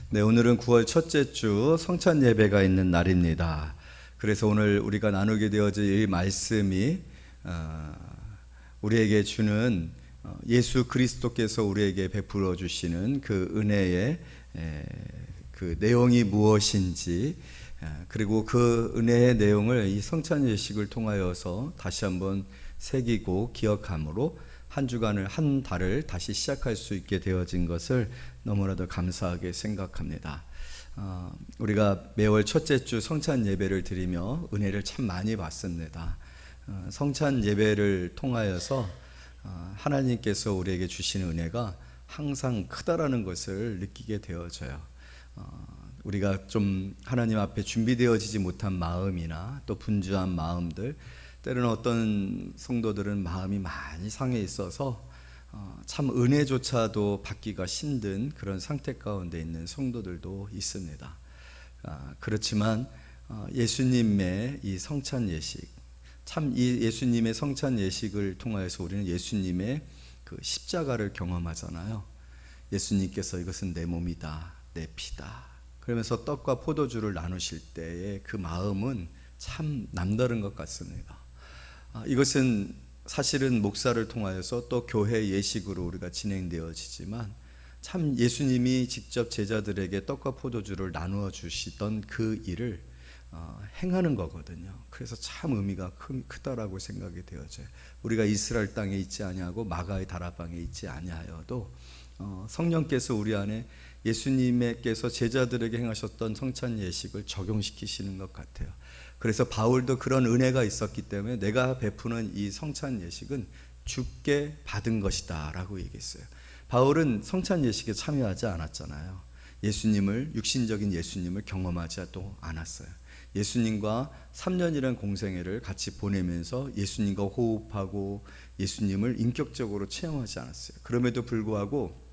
네, 오늘은 9월 첫째 주 성찬 예배가 있는 날입니다. 그래서 오늘 우리가 나누게 되어질 이 말씀이 우리에게 주는 예수 그리스도께서 우리에게 베풀어 주시는 그 은혜의 그 내용이 무엇인지, 그리고 그 은혜의 내용을 이 성찬 예식을 통하여서 다시 한번 새기고 기억함으로 한 주간을, 한 달을 다시 시작할 수 있게 되어진 것을 너무나도 감사하게 생각합니다. 우리가 매월 첫째 주 성찬 예배를 드리며 은혜를 참 많이 받습니다. 성찬 예배를 통하여서 하나님께서 우리에게 주시는 은혜가 항상 크다라는 것을 느끼게 되어져요. 우리가 좀 하나님 앞에 준비되어지지 못한 마음이나 또 분주한 마음들, 때로는 어떤 성도들은 마음이 많이 상해 있어서 참 은혜조차도 받기가 힘든 그런 상태 가운데 있는 성도들도 있습니다. 그렇지만 예수님의 이 성찬 예식, 참 이 예수님의 성찬 예식을 통하여서 우리는 예수님의 그 십자가를 경험하잖아요. 예수님께서 이것은 내 몸이다, 내 피다 그러면서 떡과 포도주를 나누실 때의 그 마음은 참 남다른 것 같습니다. 이것은 사실은 목사를 통하여서 또 교회 예식으로 우리가 진행되어지지만 참 예수님이 직접 제자들에게 떡과 포도주를 나누어 주시던 그 일을 행하는 거거든요. 그래서 참 의미가 크다라고 생각이 되어져요. 우리가 이스라엘 땅에 있지 아니하고 마가의 다락방에 있지 아니하여도 성령께서 우리 안에 예수님께서 제자들에게 행하셨던 성찬 예식을 적용시키시는 것 같아요. 그래서 바울도 그런 은혜가 있었기 때문에 내가 베푸는 이 성찬 예식은 주께 받은 것이다 라고 얘기했어요. 바울은 성찬 예식에 참여하지 않았잖아요. 예수님을, 육신적인 예수님을 경험하지도 않았어요. 예수님과 3년이라는 공생애를 같이 보내면서 예수님과 호흡하고 예수님을 인격적으로 체험하지 않았어요. 그럼에도 불구하고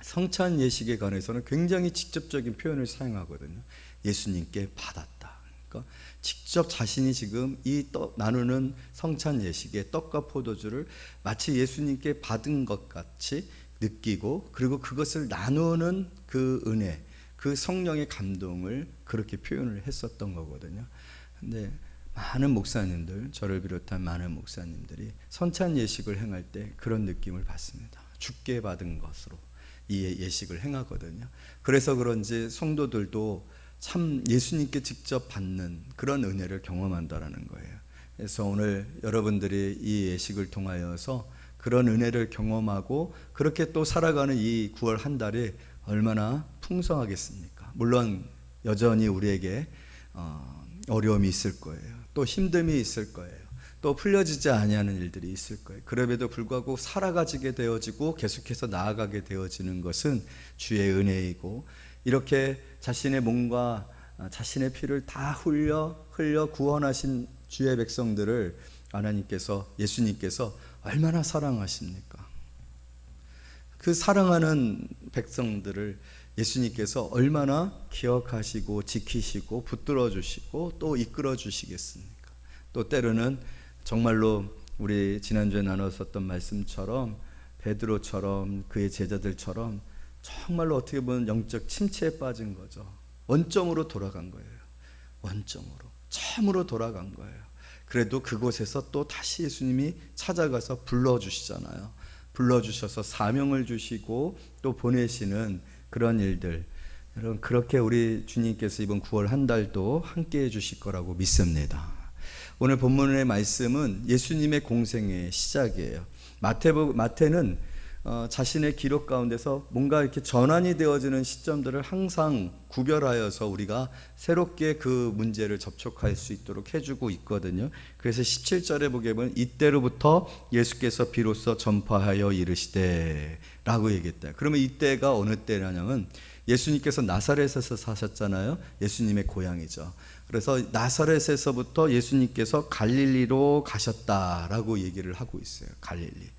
성찬 예식에 관해서는 굉장히 직접적인 표현을 사용하거든요. 예수님께 받았다. 그러니까 직접 자신이 지금 이 나누는 성찬 예식의 떡과 포도주를 마치 예수님께 받은 것 같이 느끼고, 그리고 그것을 나누는 그 은혜, 그 성령의 감동을 그렇게 표현을 했었던 거거든요. 근데 많은 목사님들, 저를 비롯한 많은 목사님들이 성찬 예식을 행할 때 그런 느낌을 받습니다. 주께 받은 것으로 이 예식을 행하거든요. 그래서 그런지 성도들도 참 예수님께 직접 받는 그런 은혜를 경험한다라는 거예요. 그래서 오늘 여러분들이 이 예식을 통하여서 그런 은혜를 경험하고 그렇게 또 살아가는 이 9월 한 달이 얼마나 풍성하겠습니까? 물론 여전히 우리에게 어려움이 있을 거예요. 또 힘듦이 있을 거예요. 또 풀려지지 아니하는 일들이 있을 거예요. 그럼에도 불구하고 살아가지게 되어지고 계속해서 나아가게 되어지는 것은 주의 은혜이고, 이렇게 자신의 몸과 자신의 피를 다 흘려 구원하신 주의 백성들을 하나님께서, 예수님께서 얼마나 사랑하십니까? 그 사랑하는 백성들을 예수님께서 얼마나 기억하시고 지키시고 붙들어 주시고 또 이끌어 주시겠습니까? 또 때로는 정말로 우리 지난주에 나눴었던 말씀처럼 베드로처럼 그의 제자들처럼 정말로 어떻게 보면 영적 침체에 빠진 거죠. 원점으로 돌아간 거예요. 원점으로, 처음으로 돌아간 거예요. 그래도 그곳에서 또 다시 예수님이 찾아가서 불러주시잖아요. 불러주셔서 사명을 주시고 또 보내시는 그런 일들, 여러분 그렇게 우리 주님께서 이번 9월 한 달도 함께 해주실 거라고 믿습니다. 오늘 본문의 말씀은 예수님의 공생의 시작이에요. 마태는 자신의 기록 가운데서 뭔가 이렇게 전환이 되어지는 시점들을 항상 구별하여서 우리가 새롭게 그 문제를 접촉할 수 있도록 해주고 있거든요. 그래서 17절에 보게 보면 이때로부터 예수께서 비로소 전파하여 이르시되 라고 얘기했다. 그러면 이때가 어느 때냐면 예수님께서 나사렛에서 사셨잖아요. 예수님의 고향이죠. 그래서 나사렛에서부터 예수님께서 갈릴리로 가셨다라고 얘기를 하고 있어요. 갈릴리.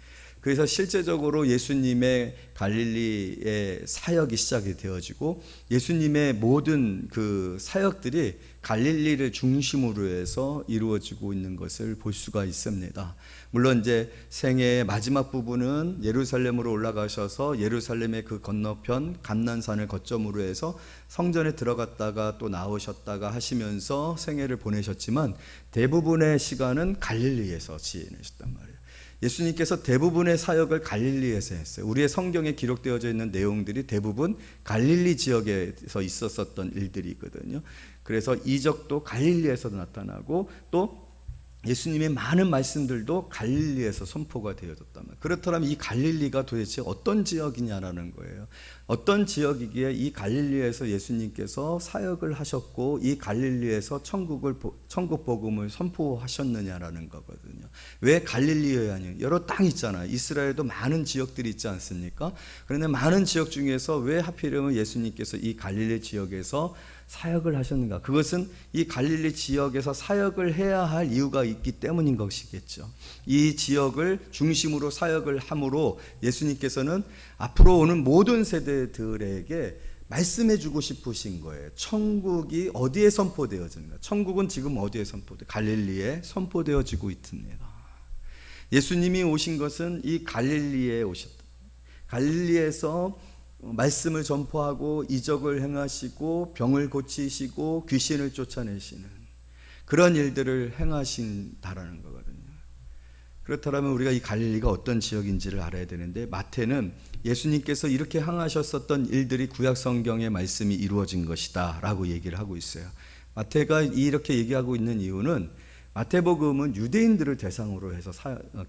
그래서 실제적으로 예수님의 갈릴리의 사역이 시작이 되어지고 예수님의 모든 그 사역들이 갈릴리를 중심으로 해서 이루어지고 있는 것을 볼 수가 있습니다. 물론 이제 생애의 마지막 부분은 예루살렘으로 올라가셔서 예루살렘의 그 건너편 감난산을 거점으로 해서 성전에 들어갔다가 또 나오셨다가 하시면서 생애를 보내셨지만 대부분의 시간은 갈릴리에서 지내셨단 말이에요. 예수님께서 대부분의 사역을 갈릴리에서 했어요. 우리의 성경에 기록되어져 있는 내용들이 대부분 갈릴리 지역에서 있었던 일들이거든요. 그래서 이적도 갈릴리에서 나타나고 또 예수님의 많은 말씀들도 갈릴리에서 선포가 되어졌단 말이에요. 그렇다면 이 갈릴리가 도대체 어떤 지역이냐라는 거예요. 어떤 지역이기에 이 갈릴리에서 예수님께서 사역을 하셨고 이 갈릴리에서 천국 복음을 선포하셨느냐라는 거거든요. 왜 갈릴리여야 하냐? 여러 땅 있잖아요. 이스라엘도 많은 지역들이 있지 않습니까? 그런데 많은 지역 중에서 왜 하필이면 예수님께서 이 갈릴리 지역에서 사역을 하셨는가? 그것은 이 갈릴리 지역에서 사역을 해야 할 이유가 있기 때문인 것이겠죠. 이 지역을 중심으로 사역을 함으로 예수님께서는 앞으로 오는 모든 세대들에게 말씀해 주고 싶으신 거예요. 천국이 어디에 선포되어지는가? 천국은 지금 어디에 선포돼? 갈릴리에 선포되어지고 있습니다. 예수님이 오신 것은 이 갈릴리에 오셨다. 갈릴리에서 말씀을 전포하고 이적을 행하시고 병을 고치시고 귀신을 쫓아내시는 그런 일들을 행하신다라는 거거든요. 그렇다면 우리가 이 갈릴리가 어떤 지역인지를 알아야 되는데 마태는 예수님께서 이렇게 행하셨었던 일들이 구약 성경의 말씀이 이루어진 것이다 라고 얘기를 하고 있어요. 마태가 이렇게 얘기하고 있는 이유는 마태복음은 유대인들을 대상으로 해서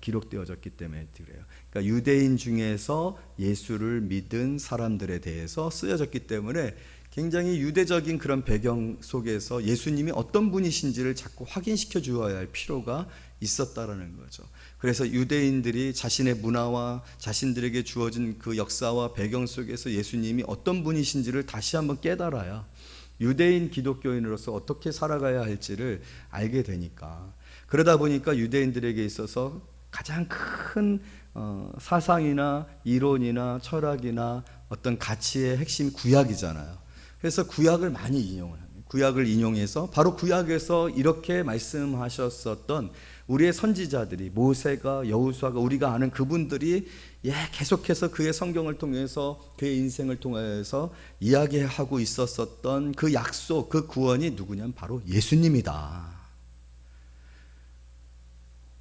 기록되어졌기 때문에 그래요. 그러니까 유대인 중에서 예수를 믿은 사람들에 대해서 쓰여졌기 때문에 굉장히 유대적인 그런 배경 속에서 예수님이 어떤 분이신지를 자꾸 확인시켜 주어야 할 필요가 있었다라는 거죠. 그래서 유대인들이 자신의 문화와 자신들에게 주어진 그 역사와 배경 속에서 예수님이 어떤 분이신지를 다시 한번 깨달아야 유대인 기독교인으로서 어떻게 살아가야 할지를 알게 되니까, 그러다 보니까 유대인들에게 있어서 가장 큰 사상이나 이론이나 철학이나 어떤 가치의 핵심이 구약이잖아요. 그래서 구약을 많이 인용을 합니다. 구약을 인용해서 바로 구약에서 이렇게 말씀하셨었던 우리의 선지자들이 모세가 여호수아가 우리가 아는 그분들이 계속해서 그의 성경을 통해서 그의 인생을 통해서 이야기하고 있었던 그 약속, 그 구원이 누구냐면 바로 예수님이다.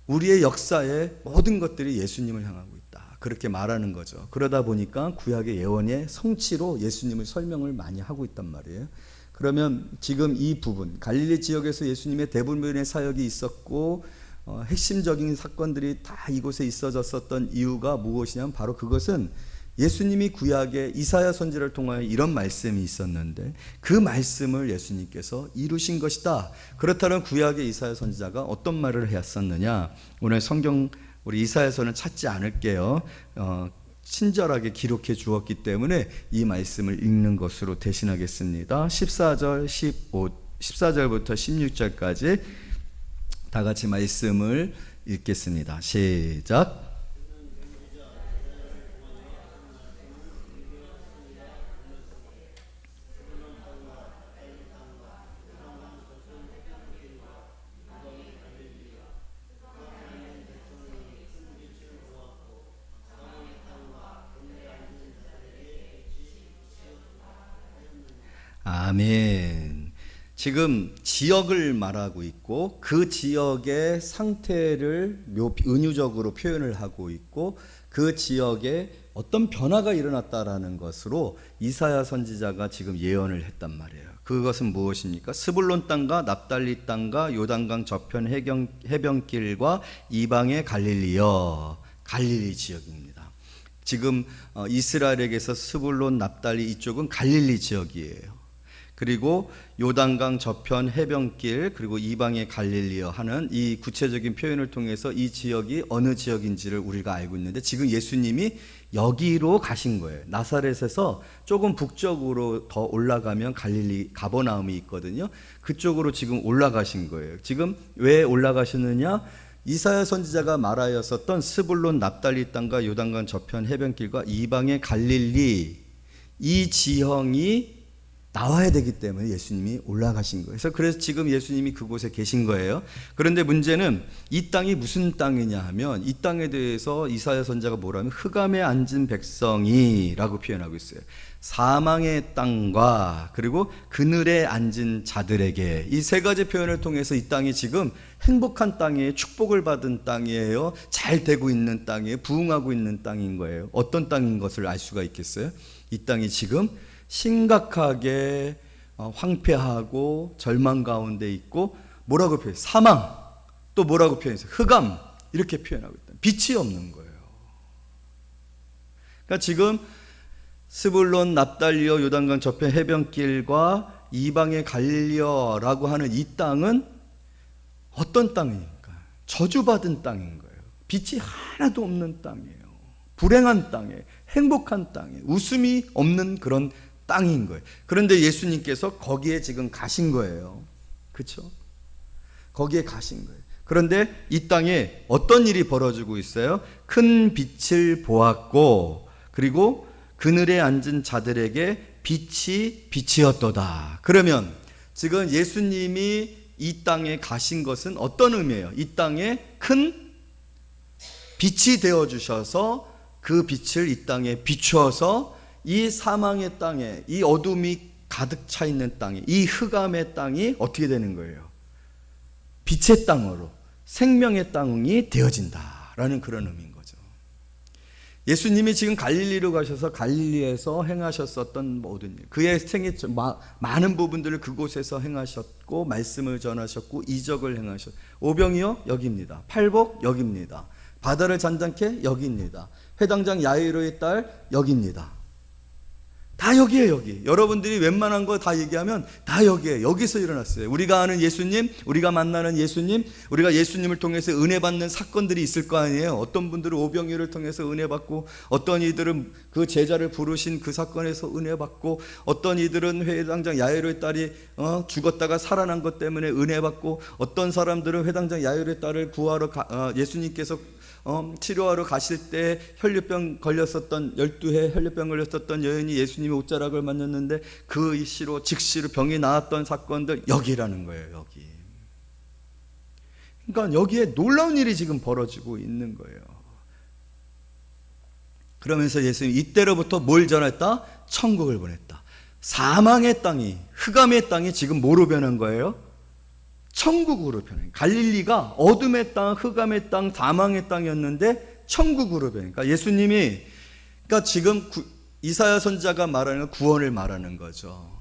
우리의 역사의 모든 것들이 예수님을 향하고 있다. 그렇게 말하는 거죠. 그러다 보니까 구약의 예언의 성취로 예수님을 설명을 많이 하고 있단 말이에요. 그러면 지금 이 부분, 갈릴리 지역에서 예수님의 대부분의 사역이 있었고 핵심적인 사건들이 다 이곳에 있어졌었던 이유가 무엇이냐면 바로 그것은 예수님이 구약의 이사야 선지자를 통하여 이런 말씀이 있었는데 그 말씀을 예수님께서 이루신 것이다. 그렇다면 구약의 이사야 선지자가 어떤 말을 했었느냐? 오늘 성경 우리 이사야서는 찾지 않을게요. 친절하게 기록해 주었기 때문에 이 말씀을 읽는 것으로 대신하겠습니다. 14절부터 16절까지 다 같이 말씀을 읽겠습니다. 시작. 아멘. 지금 지역을 말하고 있고 그 지역의 상태를 은유적으로 표현을 하고 있고 그 지역에 어떤 변화가 일어났다라는 것으로 이사야 선지자가 지금 예언을 했단 말이에요. 그것은 무엇입니까? 스불론 땅과 납달리 땅과 요단강 저편 해변길과 이방의 갈릴리여, 갈릴리 지역입니다. 지금 이스라엘에게서 스불론 납달리 이쪽은 갈릴리 지역이에요. 그리고 요단강 저편 해변길 그리고 이방의 갈릴리여 하는 이 구체적인 표현을 통해서 이 지역이 어느 지역인지를 우리가 알고 있는데 지금 예수님이 여기로 가신 거예요. 나사렛에서 조금 북쪽으로 더 올라가면 갈릴리 가버나움이 있거든요. 그쪽으로 지금 올라가신 거예요. 지금 왜 올라가셨느냐? 이사야 선지자가 말하였었던 스불론 납달리 땅과 요단강 저편 해변길과 이방의 갈릴리, 이 지형이 나와야 되기 때문에 예수님이 올라가신 거예요. 그래서 지금 예수님이 그곳에 계신 거예요. 그런데 문제는 이 땅이 무슨 땅이냐 하면, 이 땅에 대해서 이사야 선지자가 뭐라면 흑암에 앉은 백성이라고 표현하고 있어요. 사망의 땅과 그리고 그늘에 앉은 자들에게, 이 세 가지 표현을 통해서 이 땅이 지금 행복한 땅이에요. 축복을 받은 땅이에요. 잘 되고 있는 땅이에요. 부흥하고 있는 땅인 거예요. 어떤 땅인 것을 알 수가 있겠어요? 이 땅이 지금 심각하게 황폐하고 절망 가운데 있고, 뭐라고 표현해요? 사망, 또 뭐라고 표현해요? 흑암, 이렇게 표현하고 있다. 빛이 없는 거예요. 그러니까 지금 스불론 납달리어 요단강 저편 해변길과 이방의 갈릴리어라고 하는 이 땅은 어떤 땅입니까? 저주받은 땅인 거예요. 빛이 하나도 없는 땅이에요. 불행한 땅에, 행복한 땅에, 웃음이 없는 그런 땅인 거예요. 그런데 예수님께서 거기에 지금 가신 거예요. 그렇죠? 거기에 가신 거예요. 그런데 이 땅에 어떤 일이 벌어지고 있어요? 큰 빛을 보았고, 그리고 그늘에 앉은 자들에게 빛이 빛이었도다. 그러면 지금 예수님이 이 땅에 가신 것은 어떤 의미예요? 이 땅에 큰 빛이 되어 주셔서 그 빛을 이 땅에 비추어서 이 사망의 땅에, 이 어둠이 가득 차 있는 땅에, 이 흑암의 땅이 어떻게 되는 거예요? 빛의 땅으로, 생명의 땅이 되어진다라는 그런 의미인 거죠. 예수님이 지금 갈릴리로 가셔서 갈릴리에서 행하셨었던 모든 일, 그의 생애 많은 부분들을 그곳에서 행하셨고, 말씀을 전하셨고, 이적을 행하셨고, 오병이어 여기입니다. 팔복 여기입니다. 바다를 잔잔케 여기입니다. 회당장 야이로의 딸 여기입니다. 다 여기에요. 여기. 여러분들이 웬만한 거 다 얘기하면 다 여기에, 여기서 일어났어요. 우리가 아는 예수님, 우리가 만나는 예수님, 우리가 예수님을 통해서 은혜 받는 사건들이 있을 거 아니에요. 어떤 분들은 오병이어를 통해서 은혜 받고, 어떤 이들은 그 제자를 부르신 그 사건에서 은혜 받고, 어떤 이들은 회당장 야이로의 딸이 죽었다가 살아난 것 때문에 은혜 받고, 어떤 사람들은 회당장 야이로의 딸을 구하러 예수님께서 치료하러 가실 때 혈류병 걸렸었던, 12해 혈류병 걸렸었던 여인이 예수님의 옷자락을 만졌는데 그 시로 즉시로 병이 나았던 사건들, 여기라는 거예요. 여기. 그러니까 여기에 놀라운 일이 지금 벌어지고 있는 거예요. 그러면서 예수님이 이때로부터 뭘 전했다? 천국을 보냈다. 사망의 땅이, 흑암의 땅이 지금 뭐로 변한 거예요? 천국으로 변해요. 갈릴리가 어둠의 땅, 흑암의 땅, 사망의 땅이었는데 천국으로 변해요. 그러니까 예수님이, 그러니까 지금 이사야 선지자가 말하는 구원을 말하는 거죠.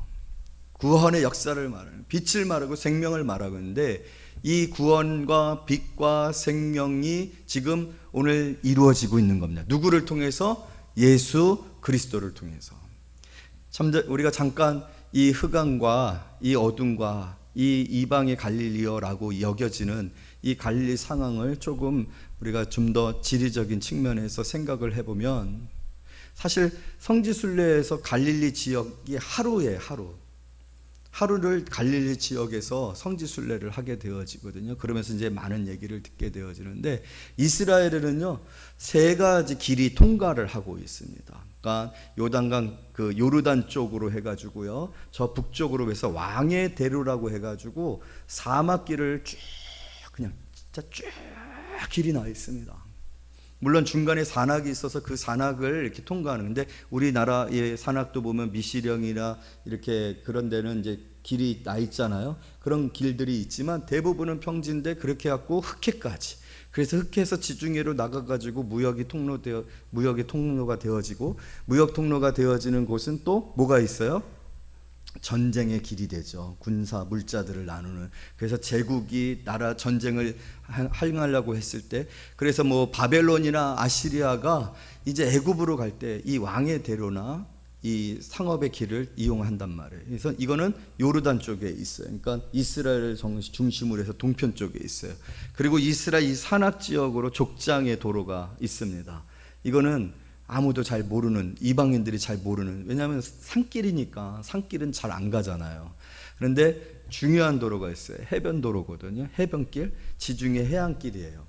구원의 역사를 말하는, 빛을 말하고 생명을 말하고 있는데, 이 구원과 빛과 생명이 지금 오늘 이루어지고 있는 겁니다. 누구를 통해서? 예수 그리스도를 통해서. 참, 우리가 잠깐 이 흑암과 이 어둠과 이 이방의 갈릴리어라고 여겨지는 이 갈릴리 상황을 조금 우리가 좀 더 지리적인 측면에서 생각을 해보면, 사실 성지순례에서 갈릴리 지역이 하루를 갈릴리 지역에서 성지순례를 하게 되어지거든요. 그러면서 이제 많은 얘기를 듣게 되어지는데, 이스라엘에는요 3가지 길이 통과를 하고 있습니다. 그러니까 요단강 그 요르단 쪽으로 해가지고요, 저 북쪽으로 해서 왕의 대로라고 해가지고 사막길을 쭉, 그냥 진짜 쭉 길이 나 있습니다. 물론 중간에 산악이 있어서 그 산악을 이렇게 통과하는데, 우리나라의 산악도 보면 미시령이나 이렇게 그런 데는 이제 길이 나 있잖아요. 그런 길들이 있지만 대부분은 평지인데 그렇게 갖고 흑해까지. 그래서 흑해에서 지중해로 나가가지고 무역이 통로가 되어지고, 무역 통로가 되어지는 곳은 또 뭐가 있어요? 전쟁의 길이 되죠. 군사 물자들을 나누는. 그래서 제국이 나라 전쟁을 행하려고 했을 때, 그래서 뭐 바벨론이나 아시리아가 이제 애굽으로 갈 때 이 왕의 대로나 이 상업의 길을 이용한단 말이에요. 그래서 이거는 요르단 쪽에 있어요. 그러니까 이스라엘을 중심으로 해서 동편 쪽에 있어요. 그리고 이스라엘 이 산악 지역으로 족장의 도로가 있습니다. 이거는 아무도 잘 모르는, 이방인들이 잘 모르는, 왜냐하면 산길이니까 산길은 잘 안 가잖아요. 그런데 중요한 도로가 있어요. 해변도로거든요. 해변길, 지중해 해안길이에요.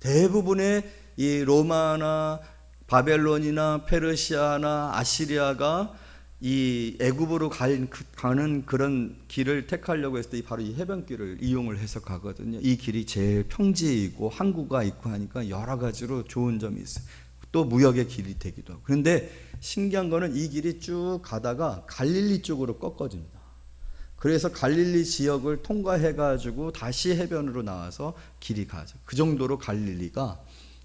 대부분의 이 로마나 바벨론이나 페르시아나 아시리아가 이 애굽으로 가는 그런 길을 택하려고 했을 때 바로 이 해변길을 이용을 해서 가거든요. 이 길이 제일 평지이고 항구가 있고 하니까 여러 가지로 좋은 점이 있어요. 또 무역의 길이 되기도 하고. 그런데 신기한 거는 이 길이 쭉 가다가 갈릴리 쪽으로 꺾어집니다. 그래서 갈릴리 지역을 통과해 가지고 다시 해변으로 나와서 길이 가죠. 그 정도로 갈릴리가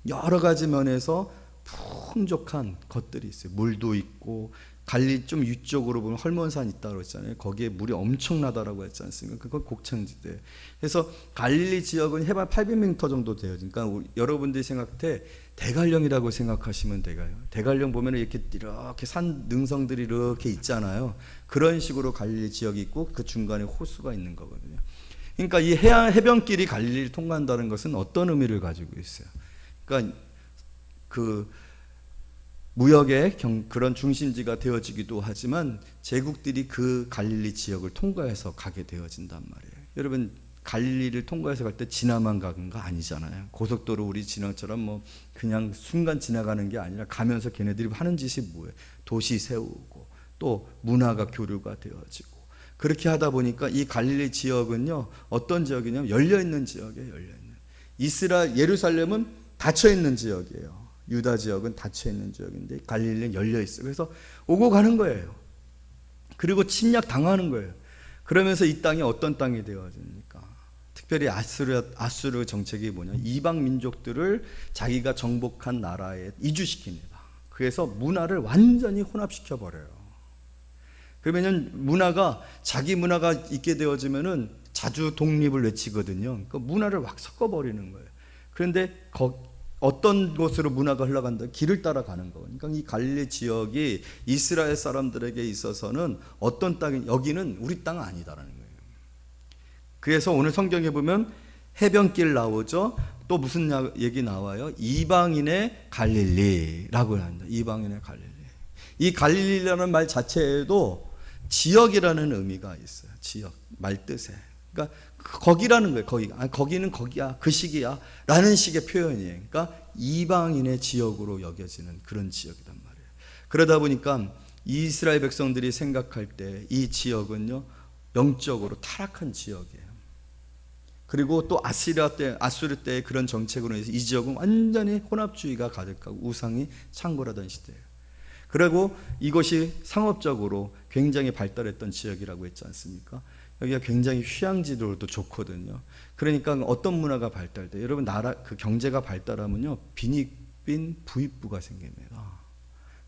여러 가지 면에서 풍족한 것들이 있어요. 물도 있고, 갈릴리 좀 위쪽으로 보면 헐몬산 있다고 했잖아요. 거기에 물이 엄청나다라고 했지 않습니까? 그건 곡창지대. 그래서 갈릴리 지역은 해발 800m 정도 돼요. 그러니까 여러분들이 생각할 때 대관령이라고 생각하시면 돼요. 대관령 보면 이렇게 산 능성들이 이렇게 있잖아요. 그런 식으로 갈릴리 지역이 있고 그 중간에 호수가 있는 거거든요. 그러니까 이 해변길이 갈릴리를 통과한다는 것은 어떤 의미를 가지고 있어요? 그러니까 그 무역의 그런 중심지가 되어지기도 하지만 제국들이 그 갈릴리 지역을 통과해서 가게 되어진단 말이에요. 여러분, 갈릴리를 통과해서 갈 때 지나만 가는 거 아니잖아요. 고속도로 우리 지나처럼 뭐 그냥 순간 지나가는 게 아니라 가면서 걔네들이 하는 짓이 뭐예요? 도시 세우고 또 문화가 교류가 되어지고, 그렇게 하다 보니까 이 갈릴리 지역은요, 어떤 지역이냐면 열려있는 지역이에요. 열려있는. 예루살렘은 닫혀있는 지역이에요. 유다 지역은 닫혀있는 지역인데 갈릴리는 열려있어요. 그래서 오고 가는 거예요. 그리고 침략 당하는 거예요. 그러면서 이 땅이 어떤 땅이 되어집니까? 특별히 아수르 정책이 뭐냐, 이방 민족들을 자기가 정복한 나라에 이주시킵니다. 그래서 문화를 완전히 혼합시켜 버려요. 그러면 문화가, 자기 문화가 있게 되어지면은 자주 독립을 외치거든요. 그 문화를 확 섞어 버리는 거예요. 그런데 어떤 곳으로 문화가 흘러간다? 길을 따라가는 거예요. 그러니까 이 갈릴리 지역이 이스라엘 사람들에게 있어서는 어떤 땅이, 여기는 우리 땅은 아니다라는 거예요. 그래서 오늘 성경에 보면 해변길 나오죠. 또 무슨 얘기 나와요? 이방인의 갈릴리라고 합니다. 이방인의 갈릴리. 이 갈릴리라는 말 자체에도 지역이라는 의미가 있어요. 지역, 말 뜻에. 그러니까 거기라는 거예요. 거기는 거기야, 그 식이야 라는 식의 표현이에요. 그러니까 이방인의 지역으로 여겨지는 그런 지역이란 말이에요. 그러다 보니까 이스라엘 백성들이 생각할 때 이 지역은요, 영적으로 타락한 지역이에요. 그리고 또 아수르 때의 그런 정책으로 해서 이 지역은 완전히 혼합주의가 가득하고 우상이 창궐하던 시대예요. 그리고 이것이 상업적으로 굉장히 발달했던 지역이라고 했지 않습니까? 여기가 굉장히 휴양지로도 좋거든요. 그러니까 어떤 문화가 발달돼? 여러분, 그 경제가 발달하면요, 빈익빈 부익부가 생깁니다.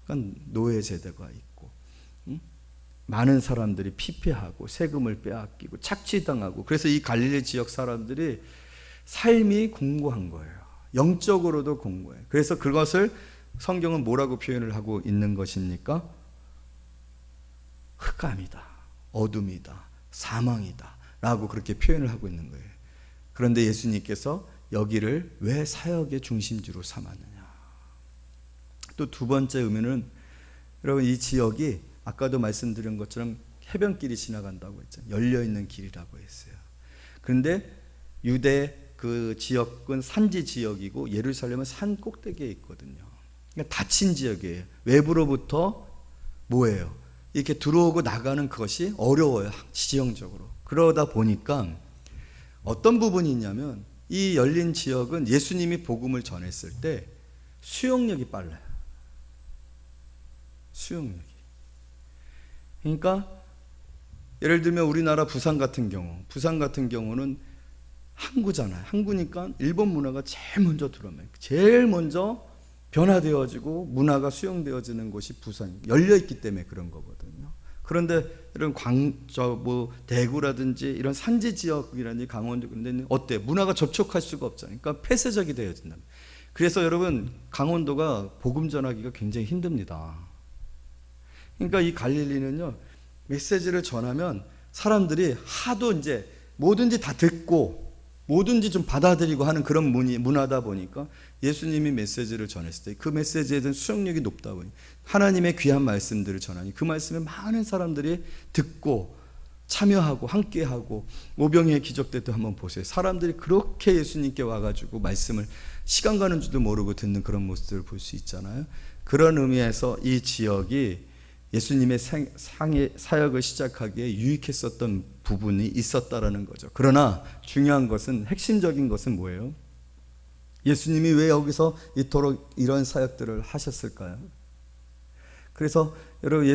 그러니까 노예 제도가 있고, 많은 사람들이 피폐하고 세금을 빼앗기고 착취당하고, 그래서 이 갈릴리 지역 사람들이 삶이 공고한 거예요. 영적으로도 공고해요. 그래서 그것을 성경은 뭐라고 표현을 하고 있는 것입니까? 흑암이다, 어둠이다, 사망이다 라고 그렇게 표현을 하고 있는 거예요. 그런데 예수님께서 여기를 왜 사역의 중심지로 삼았느냐? 또 두 번째 의미는, 여러분, 이 지역이 아까도 말씀드린 것처럼 해변길이 지나간다고 했잖아요. 열려있는 길이라고 했어요. 그런데 유대 그 지역은 산지 지역이고 예루살렘은 산 꼭대기에 있거든요. 그러니까 닫힌 지역이에요. 외부로부터 뭐예요? 이렇게 들어오고 나가는 것이 어려워요. 지형적으로. 그러다 보니까 어떤 부분이 있냐면, 이 열린 지역은 예수님이 복음을 전했을 때 수용력이 빨라요. 수용력이. 그러니까 예를 들면 우리나라 부산 같은 경우는 항구잖아요. 항구니까 일본 문화가 제일 먼저 들어오면, 제일 먼저 변화되어지고 문화가 수용되어지는 곳이 부산, 열려있기 때문에 그런 거거든요. 그런데 이런 대구라든지 이런 산지 지역이라든지 강원도, 그런데 어때? 문화가 접촉할 수가 없잖아요. 그러니까 폐쇄적이 되어진다. 그래서 여러분, 강원도가 복음 전하기가 굉장히 힘듭니다. 그러니까 이 갈릴리는요, 메시지를 전하면 사람들이 하도 이제 뭐든지 다 듣고 뭐든지 좀 받아들이고 하는 그런 문화다 보니까 예수님이 메시지를 전했을 때 그 메시지에 대한 수용력이 높다 보니 하나님의 귀한 말씀들을 전하니 그 말씀에 많은 사람들이 듣고 참여하고 함께하고 오병이의 기적 때도 한번 보세요. 사람들이 그렇게 예수님께 와가지고 말씀을 시간 가는 줄도 모르고 듣는 그런 모습들을 볼 수 있잖아요. 그런 의미에서 이 지역이 예수님의 사역을 시작하기에 유익했었던 부분이 있었다라는 거죠. 그러나 중요한 것은, 핵심적인 것은 뭐예요? 예수님이 왜 여기서 이토록 이런 사역들을 하셨을까요? 그래서 여러분,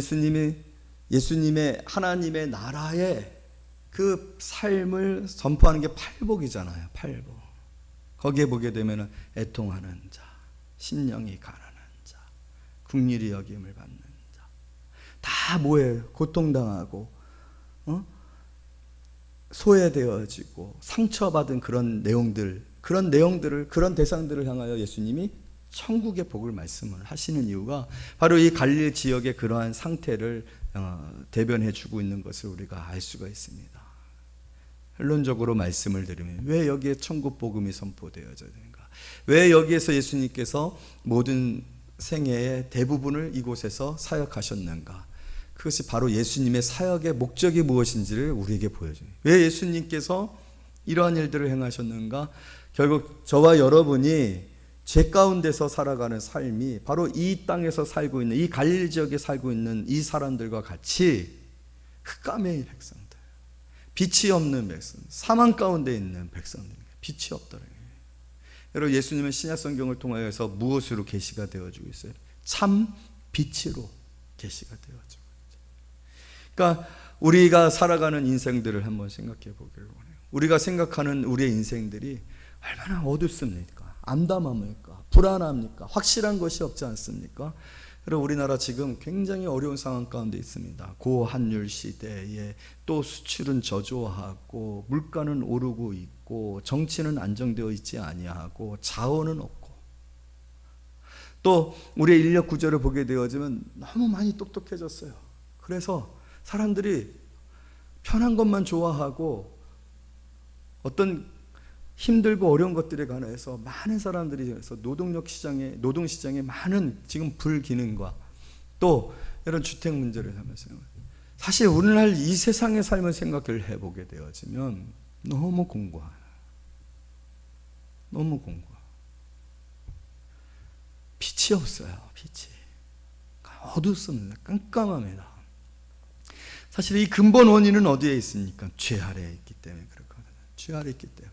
예수님의 하나님의 나라의 그 삶을 전파하는 게 팔복이잖아요. 팔복. 거기에 보게 되면 애통하는 자, 심령이 가난한 자, 긍휼히 여김을 받는 자, 다 뭐예요? 고통당하고 소외되어지고 상처받은 그런 내용들을, 그런 대상들을 향하여 예수님이 천국의 복을 말씀을 하시는 이유가 바로 이 갈릴리 지역의 그러한 상태를 대변해 주고 있는 것을 우리가 알 수가 있습니다. 결론적으로 말씀을 드리면, 왜 여기에 천국 복음이 선포되어져야 되는가? 왜 여기에서 예수님께서 모든 생애의 대부분을 이곳에서 사역하셨는가? 그것이 바로 예수님의 사역의 목적이 무엇인지를 우리에게 보여줘요. 왜 예수님께서 이러한 일들을 행하셨는가? 결국 저와 여러분이 죄 가운데서 살아가는 삶이 바로 이 땅에서 살고 있는, 이 갈릴리 지역에 살고 있는 이 사람들과 같이 흑암의 백성들, 빛이 없는 백성, 사망 가운데 있는 백성들, 빛이 없더라고요. 여러분, 예수님은 신약 성경을 통하여서 무엇으로 계시가 되어주고 있어요? 참 빛으로 계시가 되어주고 있죠. 그러니까 우리가 살아가는 인생들을 한번 생각해 보기를 원해요. 우리가 생각하는 우리의 인생들이 얼마나 어둡습니까? 암담합니까? 불안합니까? 확실한 것이 없지 않습니까? 여러분, 우리나라 지금 굉장히 어려운 상황 가운데 있습니다. 고환율 시대에 또 수출은 저조하고 물가는 오르고 있고 정치는 안정되어 있지 아니하고 자원은 없고, 또 우리의 인력 구조를 보게 되어지면 너무 많이 똑똑해졌어요. 그래서 사람들이 편한 것만 좋아하고 어떤 힘들고 어려운 것들에 관해서 많은 사람들이 그래서 노동 시장에 많은 지금 불기능과 또 이런 주택 문제를 하면서, 사실 오늘날 이 세상의 삶을 생각을 해보게 되어지면 너무 공고해요. 너무 공고해요. 빛이 없어요. 빛이 어둡습니다. 깜깜합니다. 사실 이 근본 원인은 어디에 있습니까? 죄 아래에 있기 때문에 그렇거든요. 죄 아래에 있기 때문에.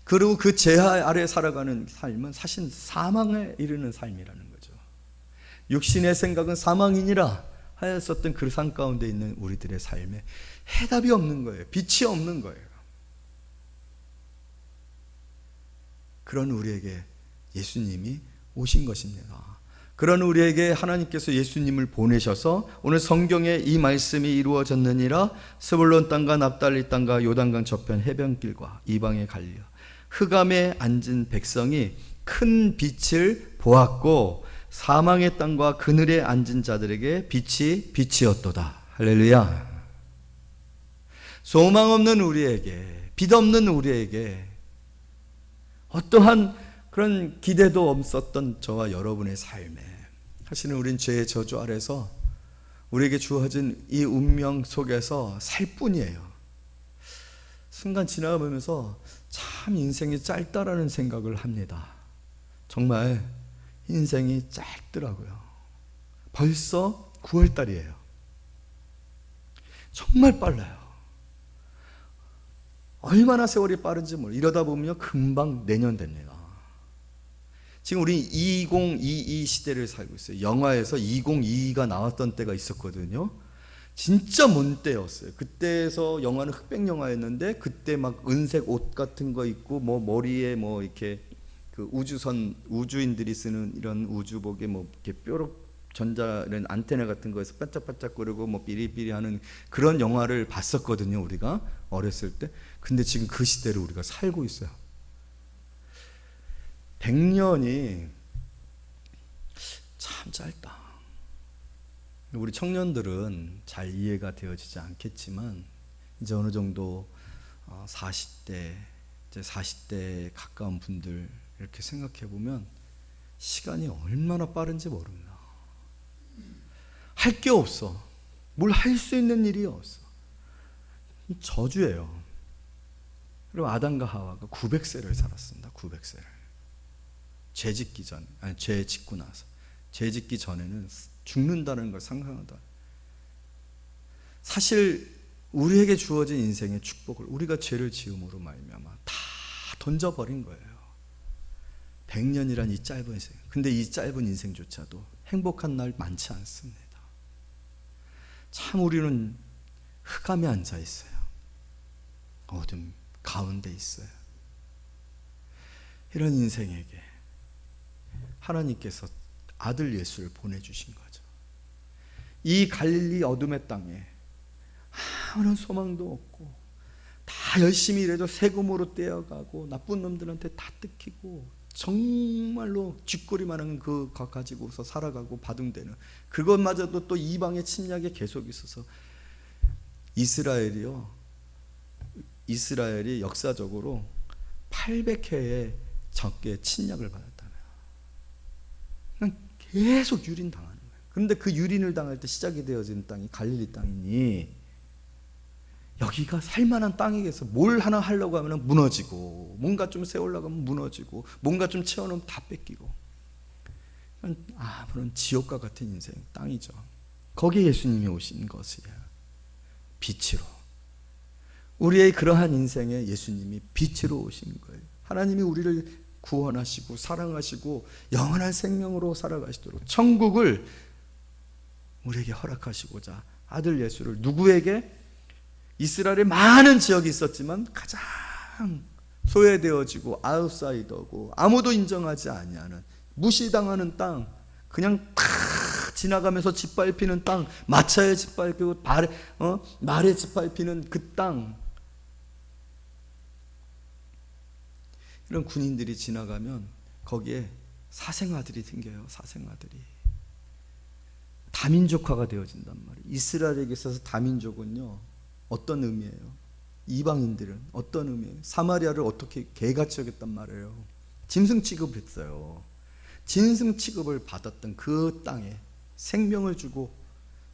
그리고 그 죄 아래 살아가는 삶은 사실 사망에 이르는 삶이라는 거죠. 육신의 생각은 사망이니라 하였었던 그 삶 가운데 있는 우리들의 삶에 해답이 없는 거예요. 빛이 없는 거예요. 그런 우리에게 예수님이 오신 것입니다. 그런 우리에게 하나님께서 예수님을 보내셔서 오늘 성경에 이 말씀이 이루어졌느니라. 스불론 땅과 납달리 땅과 요단강 저편 해변길과 이방의 갈려 흑암에 앉은 백성이 큰 빛을 보았고 사망의 땅과 그늘에 앉은 자들에게 빛이 빛이었도다. 할렐루야. 소망 없는 우리에게, 빛 없는 우리에게 어떠한 그런 기대도 없었던 저와 여러분의 삶에, 사실은 우린 죄의 저주 아래서 우리에게 주어진 이 운명 속에서 살 뿐이에요. 순간 지나가면서 참 인생이 짧다라는 생각을 합니다. 정말 인생이 짧더라고요. 벌써 9월달이에요. 정말 빨라요. 얼마나 세월이 빠른지 모르겠어요. 이러다 보면 금방 내년 됩니다. 지금 우리 2022 시대를 살고 있어요. 영화에서 2022가 나왔던 때가 있었거든요. 진짜 먼 때였어요. 그때에서 영화는 흑백 영화였는데 그때 막 은색 옷 같은 거 입고 뭐 머리에 뭐 이렇게 그 우주인들이 쓰는 이런 우주복에 뭐 이렇게 뾰록 전자는 안테나 같은 거에서 반짝반짝거리고 뭐 삐리삐리하는 그런 영화를 봤었거든요. 우리가 어렸을 때. 근데 지금 그 시대를 우리가 살고 있어요. 100년이 참 짧다. 우리 청년들은 잘 이해가 되어지지 않겠지만 이제 어느 정도 40대, 이제 40대에 가까운 분들 이렇게 생각해 보면 시간이 얼마나 빠른지 모릅니다. 할 게 없어. 뭘 할 수 있는 일이 없어. 저주예요. 그리고 아담과 하와가 900세를 살았습니다. 900세를. 죄 짓고 나서. 죄 짓기 전에는 죽는다는 걸 상상하다. 사실 우리에게 주어진 인생의 축복을 우리가 죄를 지음으로 말미암아 다 던져버린 거예요. 100년이란 이 짧은 인생. 근데 이 짧은 인생조차도 행복한 날 많지 않습니다. 참 우리는 흑암에 앉아 있어요. 어둠 가운데 있어요. 이런 인생에게 하나님께서 아들 예수를 보내주신 거죠. 이 갈릴리 어둠의 땅에 아무런 소망도 없고 다 열심히 일해도 세금으로 떼어가고 나쁜 놈들한테 다 뜯기고 정말로 쥐꼬리만한 그거 가지고서 살아가고 바둥대는 그것마저도 또 이방의 침략에 계속 있어서 이스라엘이 역사적으로 800회의 적게 침략을 받았다면 계속 유린당하는 거예요. 그런데 그 유린을 당할 때 시작이 되어진 땅이 갈릴리 땅이니 여기가 살만한 땅이겠어. 뭘 하나 하려고 하면 무너지고 뭔가 좀 세우려고 하면 무너지고 뭔가 좀 채워놓으면 다 뺏기고 아무런 지옥과 같은 인생 땅이죠. 거기에 예수님이 오신 것이에요. 빛으로. 우리의 그러한 인생에 예수님이 빛으로 오신 거예요. 하나님이 우리를 구원하시고 사랑하시고 영원한 생명으로 살아가시도록 천국을 우리에게 허락하시고자 아들 예수를 누구에게? 이스라엘에 많은 지역이 있었지만 가장 소외되어지고 아웃사이더고 아무도 인정하지 아니하는 무시당하는 땅, 그냥 탁 지나가면서 짓밟히는 땅, 마차에 짓밟히고 말에 짓밟히는 그 땅, 이런 군인들이 지나가면 거기에 사생아들이 생겨요. 사생아들이 다민족화가 되어진단 말이에요. 이스라엘에게 있어서 다민족은요 어떤 의미예요? 이방인들은 어떤 의미예요? 사마리아를 어떻게 개같이 여겼단 말이에요. 짐승 취급했어요. 짐승 취급을 받았던 그 땅에 생명을 주고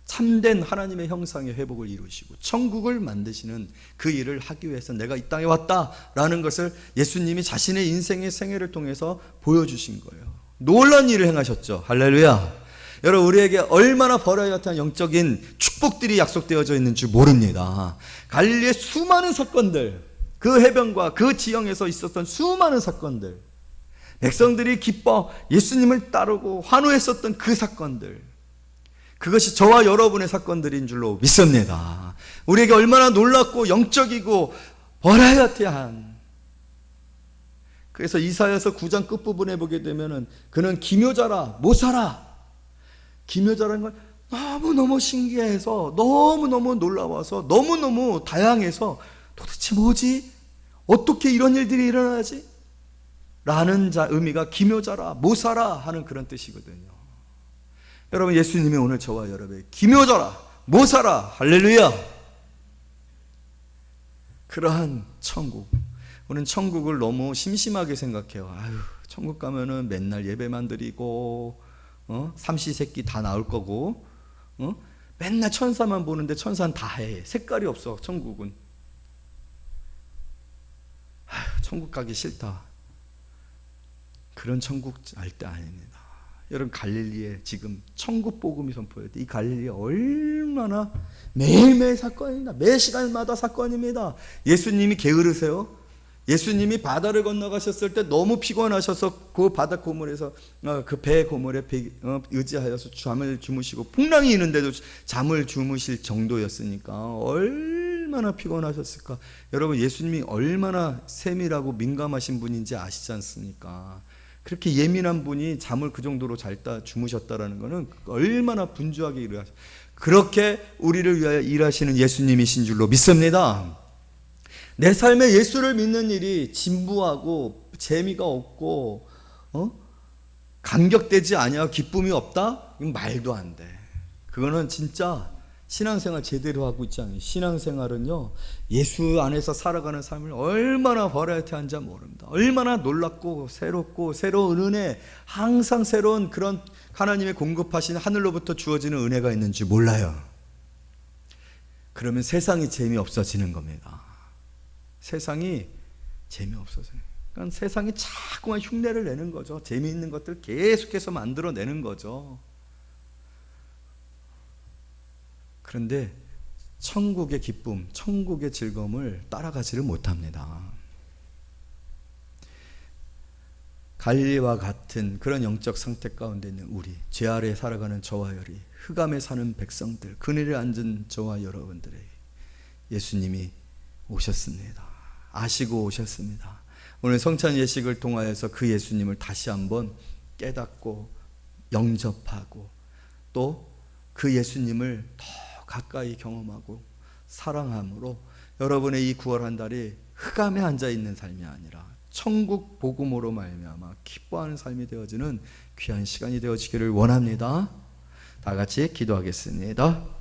참된 하나님의 형상의 회복을 이루시고 천국을 만드시는 그 일을 하기 위해서 내가 이 땅에 왔다라는 것을 예수님이 자신의 인생의 생애를 통해서 보여주신 거예요. 놀라운 일을 행하셨죠. 할렐루야. 여러분, 우리에게 얼마나 버라이어티한 영적인 축복들이 약속되어져 있는 줄 모릅니다. 갈릴리의 수많은 사건들, 그 해변과 그 지형에서 있었던 수많은 사건들, 백성들이 기뻐 예수님을 따르고 환호했었던 그 사건들, 그것이 저와 여러분의 사건들인 줄로 믿습니다. 우리에게 얼마나 놀랍고 영적이고 버라이어티한. 그래서 이사야서 9장 끝부분에 보게 되면은 그는 기묘자라 모사라. 기묘자라는 건 너무너무 신기해서 너무너무 놀라워서 너무너무 다양해서 도대체 뭐지? 어떻게 이런 일들이 일어나지? 라는 의미가 기묘자라 모사라 하는 그런 뜻이거든요. 여러분, 예수님이 오늘 저와 여러분의 기묘자라 모사라 할렐루야. 그러한 천국. 우리는 천국을 너무 심심하게 생각해요. 천국 가면은 맨날 예배만 드리고 삼시세끼 다 나올 거고 맨날 천사만 보는데 천사는 다 해. 색깔이 없어. 천국은. 천국 가기 싫다. 그런 천국 알 때 아닙니다. 여러분, 갈릴리에 지금 천국 복음이 선포될 때 이 갈릴리에 얼마나 매일매일 사건입니다. 매 시간마다 사건입니다. 예수님이 게으르세요? 예수님이 바다를 건너가셨을 때 너무 피곤하셔서 그 바다 고물에서 그 배 고물에 의지하여서 잠을 주무시고 풍랑이 있는데도 잠을 주무실 정도였으니까 얼마나 피곤하셨을까. 여러분, 예수님이 얼마나 세밀하고 민감하신 분인지 아시지 않습니까? 그렇게 예민한 분이 잠을 그 정도로 잘 주무셨다라는 것은 얼마나 분주하게 일하셨. 그렇게 우리를 위하여 일하시는 예수님이신 줄로 믿습니다. 내 삶에 예수를 믿는 일이 진부하고 재미가 없고 감격되지 아니하고 기쁨이 없다? 이건 말도 안 돼. 그거는 진짜 신앙생활 제대로 하고 있지 않아요. 신앙생활은요, 예수 안에서 살아가는 삶을 얼마나 버라이어티한지 모릅니다. 얼마나 놀랍고 새롭고 새로운 은혜, 항상 새로운 그런 하나님의 공급하신 하늘로부터 주어지는 은혜가 있는지 몰라요. 그러면 세상이 재미없어지는 겁니다. 세상이 재미없어져요. 그러니까 세상이 자꾸만 흉내를 내는 거죠. 재미있는 것들 계속해서 만들어내는 거죠. 그런데 천국의 기쁨, 천국의 즐거움을 따라가지를 못합니다. 갈릴리와 같은 그런 영적 상태 가운데 있는 우리, 죄 아래 살아가는 저와 여리, 흑암에 사는 백성들, 그늘에 앉은 저와 여러분들에게 예수님이 오셨습니다. 아시고 오셨습니다. 오늘 성찬 예식을 통하여서 그 예수님을 다시 한번 깨닫고 영접하고 또 그 예수님을 더 가까이 경험하고 사랑함으로 여러분의 이 9월 한 달이 흑암에 앉아있는 삶이 아니라 천국 복음으로 말미암아 기뻐하는 삶이 되어지는 귀한 시간이 되어지기를 원합니다. 다 같이 기도하겠습니다.